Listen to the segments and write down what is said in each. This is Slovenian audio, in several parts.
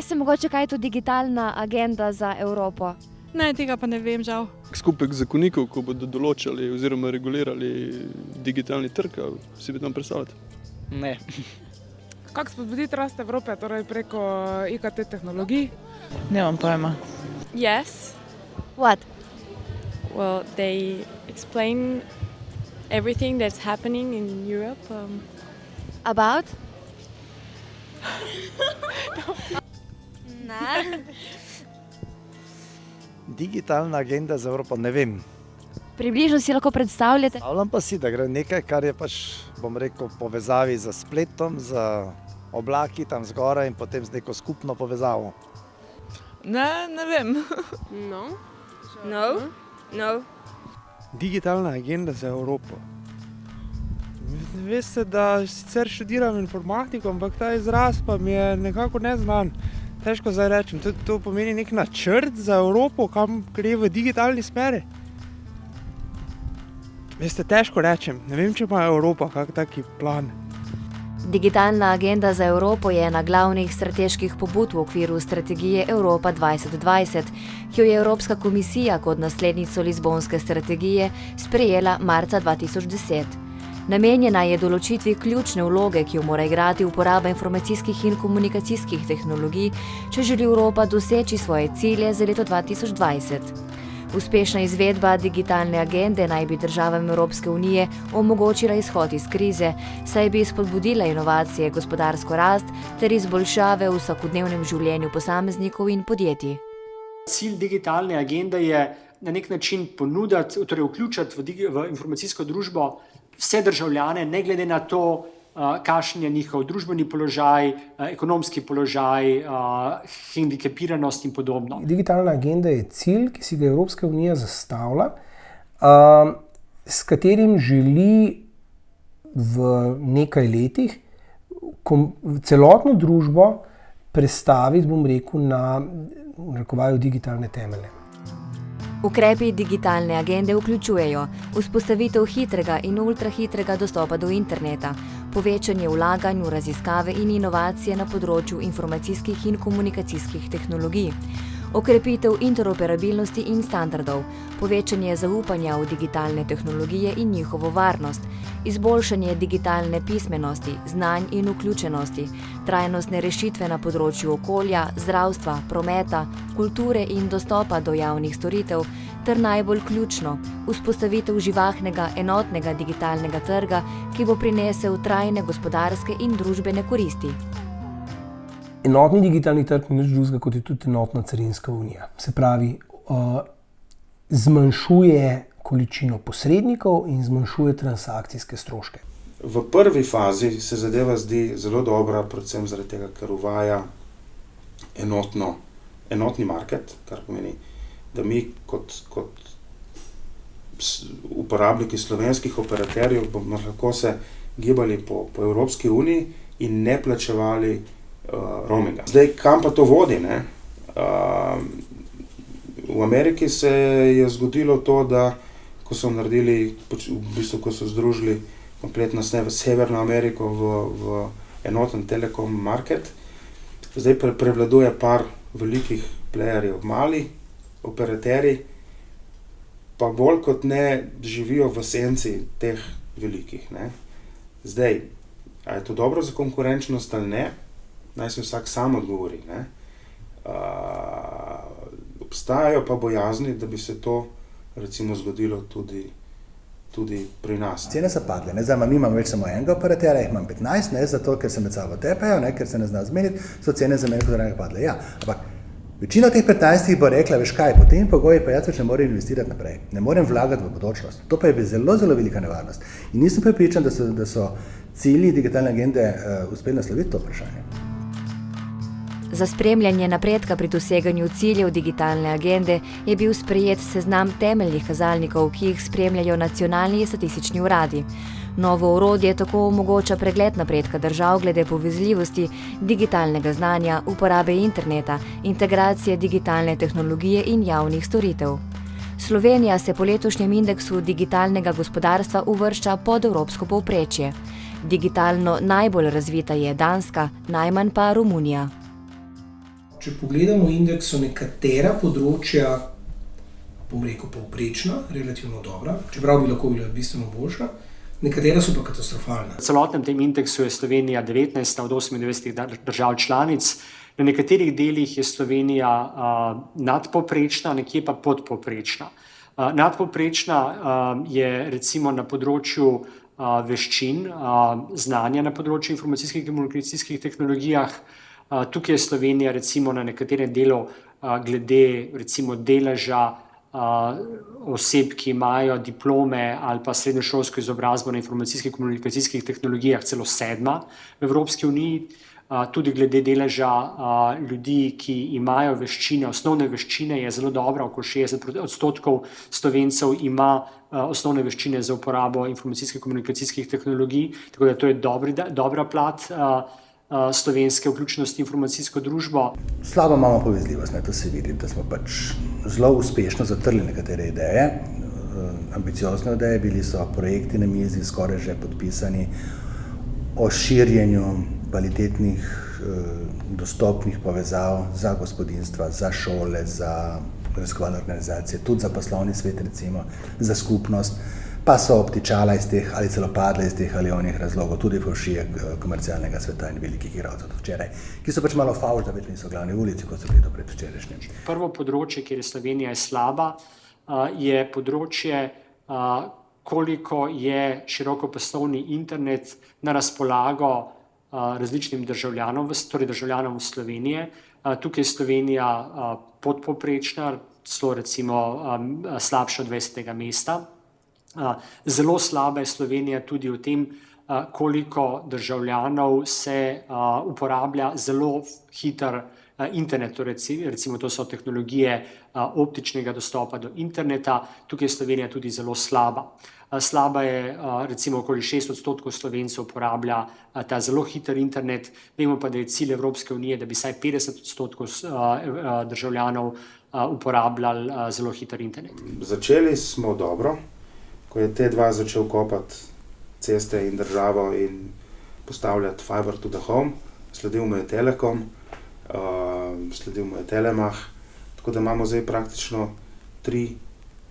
Veste mogoče, kaj je to digitalna agenda za Evropo? Ne, tega pa ne vem, žal. Skupek zakonikov, ko bodo določali oziroma regulirali digitalni trg, si bi tam predstavljati? Ne. Kako spodbuditi rast Evrope, torej preko IKT tehnologij? Nemam pojma. Yes. What? Well, they explain everything that's happening in Europe. About? Ne. Digitalna agenda za Evropo, ne vem. Približno si lahko predstavljate? Predstavljam pa si, da gre nekaj, kar je pač, bom rekel, povezavi z spletom, z oblaki tam zgoraj in potem z neko skupno povezavo. Ne vem. No. Digitalna agenda za Evropo. Veste, da sicer študiram informatiko, ampak ta izraz pa mi je nekako neznan. Težko zdaj rečem, to pomeni nek načrt za Evropo, kam gre v digitalni smeri. Veste, težko rečem, ne vem, če ima Evropa kak taki plan. Digitalna agenda za Evropo je ena glavnih strateških pobud v okviru strategije Evropa 2020, ki jo je Evropska komisija kot naslednico Lizbonske strategije sprejela marca 2010. Namenjena je določitvi ključne vloge, ki jo mora igrati uporaba informacijskih in komunikacijskih tehnologij, če želi Evropa doseči svoje cilje za leto 2020. Uspešna izvedba digitalne agende naj bi državam Evropske unije omogočila izhod iz krize, saj bi spodbudila inovacije, gospodarsko rast ter izboljšave v vsakodnevnem življenju posameznikov in podjetij. Cilj digitalne agende je na nek način ponuditi, torej vključiti v informacijsko družbo vse državljane, ne glede na to, kakšen je njihov družbeni položaj, ekonomski položaj, hendikepiranost in podobno. Digitalna agenda je cilj, ki si ga Evropska unija zastavlja, s katerim želi v nekaj letih celotno družbo prestaviti, bom rekel, na digitalne temelje. Ukrepi digitalne agende vključujejo vzpostavitev hitrega in ultrahitrega dostopa do interneta, povečanje vlaganj v raziskave in inovacije na področju informacijskih in komunikacijskih tehnologij, okrepitev interoperabilnosti in standardov, povečanje zaupanja v digitalne tehnologije in njihovo varnost, izboljšanje digitalne pismenosti, znanj in vključenosti, trajnostne rešitve na področju okolja, zdravstva, prometa, kulture in dostopa do javnih storitev, ter najbolj ključno, vzpostavitev živahnega, enotnega digitalnega trga, ki bo prinesel trajne gospodarske in družbene koristi. Enotni digitalni trg ni nič drugega, kot je tudi enotna carinska unija. Se pravi, zmanjšuje količino posrednikov in zmanjšuje transakcijske stroške. V prvi fazi se zadeva zdi zelo dobra, predvsem zaradi tega, ker uvaja enotni market, kar pomeni, da mi kot uporabniki slovenskih operaterjev bomo lahko se gibali po Evropski uniji in ne plačevali roaminga. Zdaj, kam pa to vodi, ne? V Ameriki se je zgodilo to, da ko so naredili, ko so združili kompletno Severno Ameriko v enoten telekom market, zdaj prevladuje par velikih playerjev, mali operaterji, pa bolj kot ne živijo v senci teh velikih, ne. Zdaj, a je to dobro za konkurenčnost ali ne, naj se vsak sam odgovori, ne. Obstajajo pa bojazni, da bi se to recimo zgodilo tudi pri nas. Cene so padle, ne, zdaj mi imamo več samo enega operaterja, jih imam 15, ne, zato ker se med sabo tepejo, ne, ker se ne zna zmeniti, so cene za mene kot padle. Ja, ampak večina teh 15 bo rekla, veš kaj, po tem pogoji pa jaz več ne morem investirati naprej, ne morem vlagati v bodočnost. To pa je zelo, zelo velika nevarnost. In nisem prepričan, da so cilji digitalne agende uspeli nasloviti to vprašanje. Za spremljanje napredka pri doseganju ciljev digitalne agende je bil sprejet seznam temeljnih kazalnikov, ki jih spremljajo nacionalni statistični uradi. Novo orodje tako omogoča pregled napredka držav glede povezljivosti, digitalnega znanja, uporabe interneta, integracije digitalne tehnologije in javnih storitev. Slovenija se po letošnjem indeksu digitalnega gospodarstva uvršča pod evropsko povprečje. Digitalno najbolj razvita je Danska, najmanj pa Romunija. Če pogledamo indeks, so nekatera področja, bom rekel, povprečna, relativno dobra, čeprav bi lahko bila bistveno boljša, nekatera so pa katastrofalna. V celotnem tem indeksu je Slovenija 19 od 98 držav članic. Na nekaterih delih je Slovenija nadpovprečna, nekje pa podpovprečna. Nadpovprečna je recimo na področju veščin, znanja na področju informacijskih in komunikacijskih tehnologijah. Tukaj je Slovenija recimo na nekaterem delu glede recimo deleža oseb, ki imajo diplome ali pa srednješolsko izobrazbo na informacijskih in komunikacijskih tehnologijah celo 7. v Evropski uniji. Tudi glede deleža ljudi, ki imajo veščine, osnovne veščine, je zelo dobra, okoli 60% Slovencev ima osnovne veščine za uporabo informacijskih in komunikacijskih tehnologij, tako da to je dobra plat slovenske vključenosti v informacijsko družbo. Slabo imamo povezljivost, to se vidi, da smo pač zelo uspešno zatrli nekatere ideje, ambiciozne ideje, bili so projekti na mizi, skoraj že podpisani o širjenju kvalitetnih, dostopnih povezav za gospodinjstva, za šole, za raziskovalne organizacije, tudi za poslovni svet, recimo, za skupnost, pa so obtičala iz teh ali celo padla iz teh ali onih razlogov, tudi fovšije komercialnega sveta in velikih igralcev včeraj, ki so pač malo favš, da več niso glavni ulici, kot so bili do predvčerajšnjim. Prvo področje, kjer je Slovenija slaba, je področje, koliko je širokopasovni internet na razpolago različnim državljanom, torej državljanom Slovenije. Tukaj je Slovenija podpovprečna, celo recimo slabša od 20. mesta. Zelo slaba je Slovenija tudi v tem, koliko državljanov se uporablja zelo hiter internet, recimo to so tehnologije optičnega dostopa do interneta. Tukaj je Slovenija tudi zelo slaba. Slaba je recimo okoli 6% Slovencev uporablja ta zelo hiter internet, vemo pa, da je cilj Evropske unije, da bi vsaj 50% državljanov uporabljali zelo hiter internet. Začeli smo dobro, ko je T2 začel kopati ceste in državo in postavljati fiber to the home, sledil mu je Telekom, sledil mu je Telemach, tako da imamo zdaj praktično 3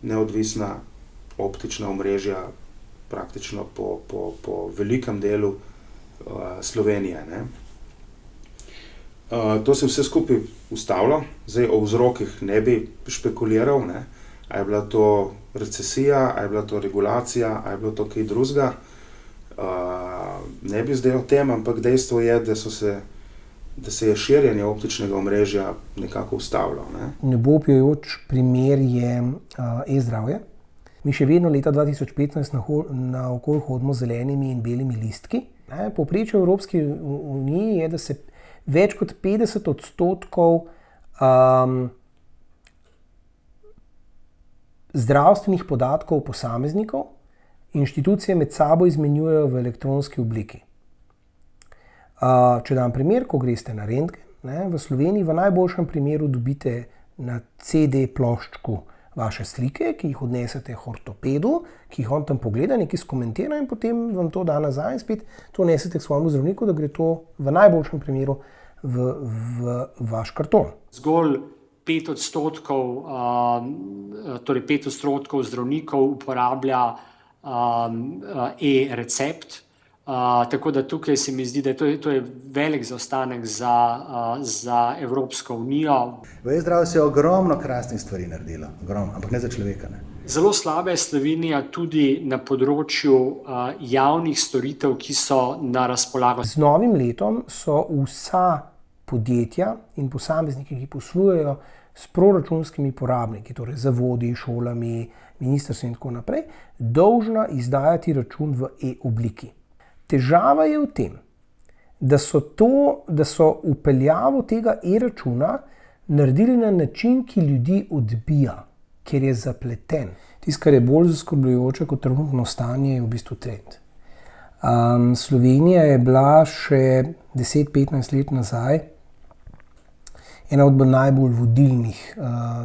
neodvisna optična omrežja praktično po velikem delu Slovenije. To se vse skupaj ustavilo, zdaj o vzrokih ne bi špekuliral, a je bila to recesija, a je bila to regulacija, a je bilo to kaj drugega. Ne bi zdaj o tem, ampak dejstvo je, da se je širjenje optičnega omrežja nekako ustavilo. Ne bo vpijoč primer je e-zdravje. Mi še vedno leta 2015 naokoli hodimo z zelenimi in belimi listki. Povprečje v Evropski uniji je, da se več kot 50% zdravstvenih podatkov posameznikov inštitucije med sabo izmenjujejo v elektronski obliki. Če dam primer, ko greste na rentgen, v Sloveniji v najboljšem primeru dobite na CD ploščku vaše slike, ki jih odnesete k ortopedu, ki jih on tam pogleda, nekaj skomentira in potem vam to da nazaj in spet to nesete k svojemu zdravniku, da gre to v najboljšem primeru v vaš karton. Zgolj 5%, torej 5% zdravnikov uporablja e-recept. Tako da tukaj se mi zdi, da to je velik zaostanek za Evropsko unijo. V e-zdravju se je ogromno krasnih stvari naredilo, ampak ne za človeka. Zelo slaba je Slovenija tudi na področju javnih storitev, ki so na razpolago. Z novim letom so vsa podjetja in posamezniki, ki poslujejo s proračunskimi porabniki, torej zavodi, šolami, ministrstvi in tako naprej, dolžna izdajati račun v e-obliki. Težava je v tem, da so vpeljavo tega e-računa naredili na način, ki ljudi odbija, ker je zapleten. Tisto, kar je bolj zaskrbljujoče kot trenutno stanje, je v bistvu trend. Slovenija je bila še 10-15 let nazaj ena od najbolj vodilnih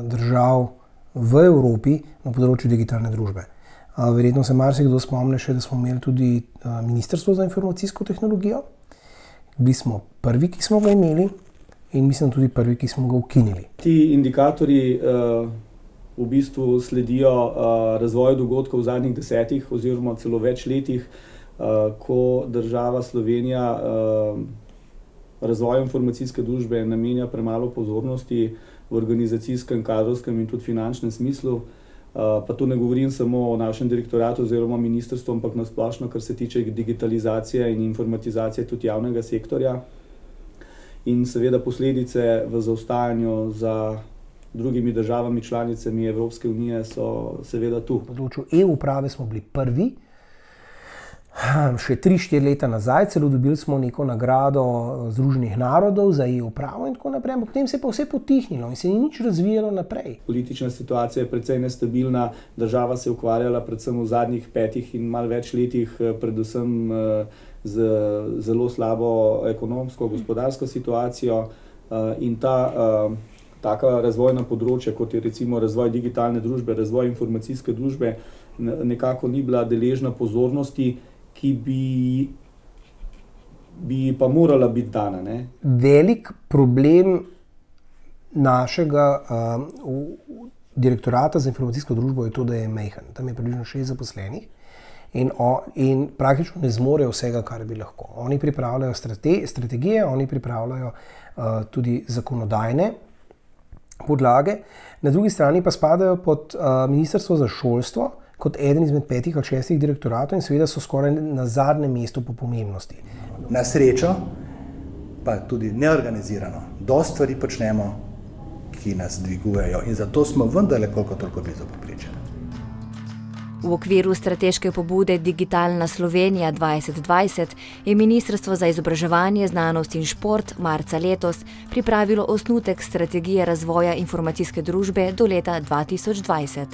držav v Evropi na področju digitalne družbe. Verjetno se marsikdo spomni še, da smo imeli tudi Ministrstvo za informacijsko tehnologijo. Bili smo prvi, ki smo ga imeli in mislim tudi prvi, ki smo ga ukinili. Ti indikatorji v bistvu sledijo razvoju dogodkov v zadnjih 10 oziroma celo več letih, ko država Slovenija razvoju informacijske družbe namenja premalo pozornosti v organizacijskem, kadrovskem in tudi finančnem smislu. Pa to ne govorim samo o našem direktoratu oziroma ministrstvu, ampak na splošno, kar se tiče digitalizacije in informatizacije tudi javnega sektorja. In seveda posledice v zaostajanju za drugimi državami članicami Evropske unije so seveda tu. Na področju e-uprave smo bili prvi. Še 3-4 leta nazaj celo dobili smo neko nagrado Združenih narodov za e-upravo in tako naprej, ampak potem se je pa vse potihnilo in se ni nič razvijalo naprej. Politična situacija je precej nestabilna, država se je ukvarjala predvsem v zadnjih 5 in malo več letih predvsem z zelo slabo ekonomsko, gospodarsko situacijo in taka razvojna področja, kot je recimo razvoj digitalne družbe, razvoj informacijske družbe, nekako ni bila deležna pozornosti, ki bi pa morala biti dana. Ne? Velik problem našega direktorata za informacijsko družbo je to, da je majhen. Tam je približno 6 zaposlenih in praktično ne zmorejo vsega, kar bi lahko. Oni pripravljajo strategije, oni pripravljajo tudi zakonodajne podlage. Na drugi strani pa spadajo pod Ministrstvo za šolstvo, kot eden izmed 5 ali 6 direktoratov in seveda so skoraj na zadnjem mestu po pomembnosti. Na srečo, pa tudi neorganizirano, dosti stvari počnemo, ki nas dvigujejo in zato smo vendarle koliko toliko blizu povprečja. V okviru strateške pobude Digitalna Slovenija 2020 je Ministrstvo za izobraževanje, znanost in šport marca letos pripravilo osnutek strategije razvoja informacijske družbe do leta 2020.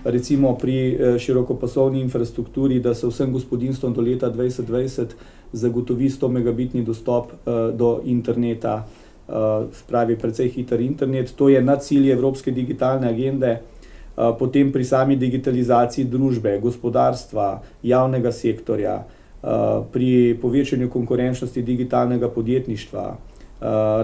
Recimo pri širokopasovni infrastrukturi, da se vsem gospodinjstvom do leta 2020 zagotovi 100 megabitni dostop do interneta, spravi precej hiter internet. To je nad cilj Evropske digitalne agende. Potem pri sami digitalizaciji družbe, gospodarstva, javnega sektorja, pri povečanju konkurenčnosti digitalnega podjetništva,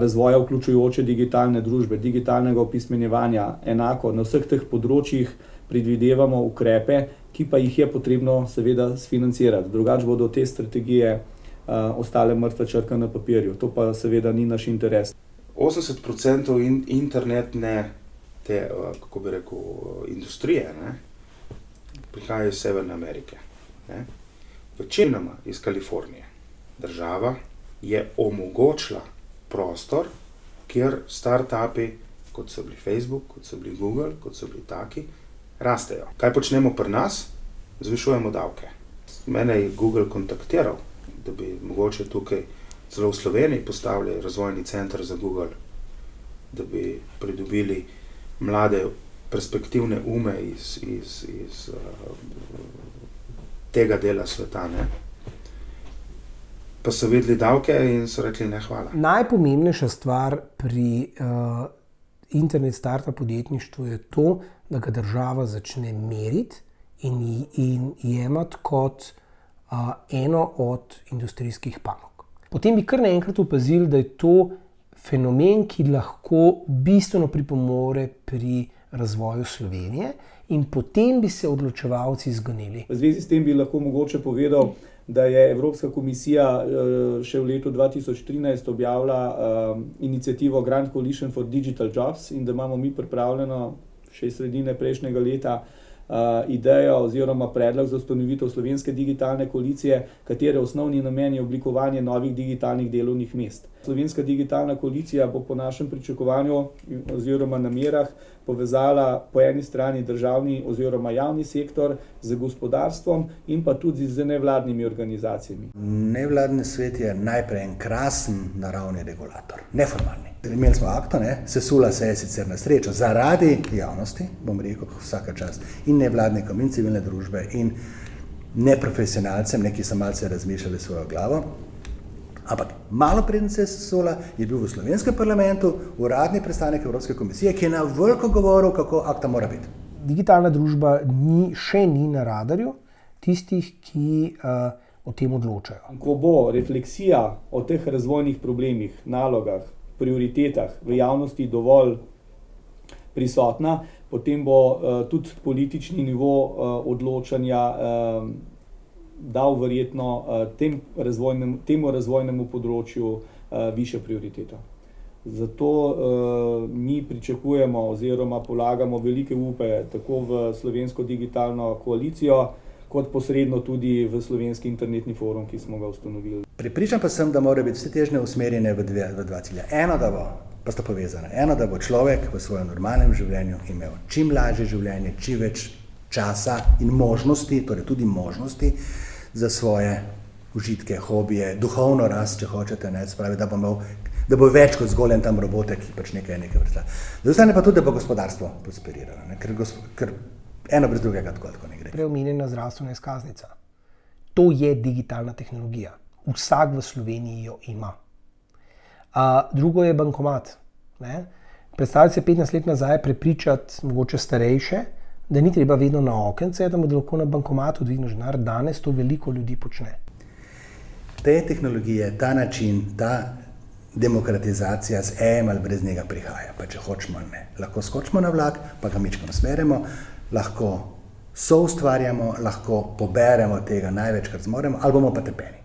razvoja vključujoče digitalne družbe, digitalnega opismenjevanja, enako na vseh teh področjih predvidevamo ukrepe, ki pa jih je potrebno seveda sfinancirati. Drugače bodo te strategije ostale mrtva črka na papirju. To pa seveda ni naš interes. 80% internetne kako bi rekel, industrije, ne, prihaja iz Severne Amerike. Ne. Večinoma iz Kalifornije. Država je omogočila prostor, kjer start-upi, kot so bili Facebook, kot so bili Google, kot so bili taki, rastejo. Kaj počnemo pri nas? Zvišujemo davke. Mene je Google kontaktiral, da bi mogoče tukaj celo v Sloveniji postavili razvojni center za Google, da bi pridobili mlade perspektivne ume iz tega dela sveta. Ne? Pa so videli davke in so rekli ne, hvala. Najpomembnejša stvar pri internet startup podjetništvu je to, da ga država začne meriti in jemati kot eno od industrijskih panog. Potem bi kar naenkrat opazili, da je to fenomen, ki lahko bistveno pripomore pri razvoju Slovenije in potem bi se odločevalci zganili. V zvezi s tem bi lahko mogoče povedal, da je Evropska komisija še v letu 2013 objavila inicijativo Grand Coalition for Digital Jobs in da imamo mi pripravljeno še iz sredine prejšnjega leta idejo oziroma predlog za ustanovitev Slovenske digitalne koalicije, katere osnovni namen je oblikovanje novih digitalnih delovnih mest. Slovenska digitalna koalicija bo po našem pričakovanju oziroma namerah povezala po eni strani državni oziroma javni sektor z gospodarstvom in pa tudi z nevladnimi organizacijami. Nevladni svet je najprej en krasen naravni regulator, neformalni. Imeli smo akto, sesula se je sicer na srečo zaradi javnosti, bom rekel vsaka čast, in nevladnikom, in civilne družbe, in neprofesionalcem, ki so malce razmišljali svojo glavo. Ampak malo preden se je sesula, je bil v slovenskem parlamentu uradni predstavnik Evropske komisije, ki je na veliko govoril, kako akta mora biti. Digitalna družba še ni na radarju tistih, ki o tem odločajo. Ko bo refleksija o teh razvojnih problemih, nalogah, prioritetah v javnosti dovolj prisotna, potem bo tudi politični nivo odločanja dal verjetno temu razvojnemu področju višjo prioriteto. Zato mi pričakujemo oziroma polagamo velike upe tako v Slovensko digitalno koalicijo, kot posredno tudi v Slovenski internetni forum, ki smo ga ustanovili. Pripričan pa sem, da morajo biti vse težnje usmerjene v dva cilja. Eno, da bo, pa sta povezana, eno, da bo človek v svojem normalnem življenju imel čim lažje življenje, čim več časa in možnosti, torej tudi možnosti za svoje užitke, hobije, duhovno rast, če hočete, ne, spravi, da bo več kot zgolj en tam robotek, ki pač nekaj vrsta. Zdaj pa tudi, da bo gospodarstvo prosperiralo, ne, ker eno brez drugega tako ne gre. Preomenjena zdravstvena izkaznica. To je digitalna tehnologija. Vsak v Sloveniji jo ima. Drugo je bankomat. Ne? Predstavljati se 15 let nazaj, prepričati mogoče starejše, da ni treba vedno na okence, da lahko na bankomatu dvigneš denar. Danes to veliko ljudi počne. Te tehnologije, ta način, ta demokratizacija z ali brez njega prihaja, pa če hočemo ali ne. Lahko skočimo na vlak, pa ga mičkeno smerimo, lahko soustvarjamo, lahko poberemo tega največ, kar zmoremo, ali bomo pa tepeni.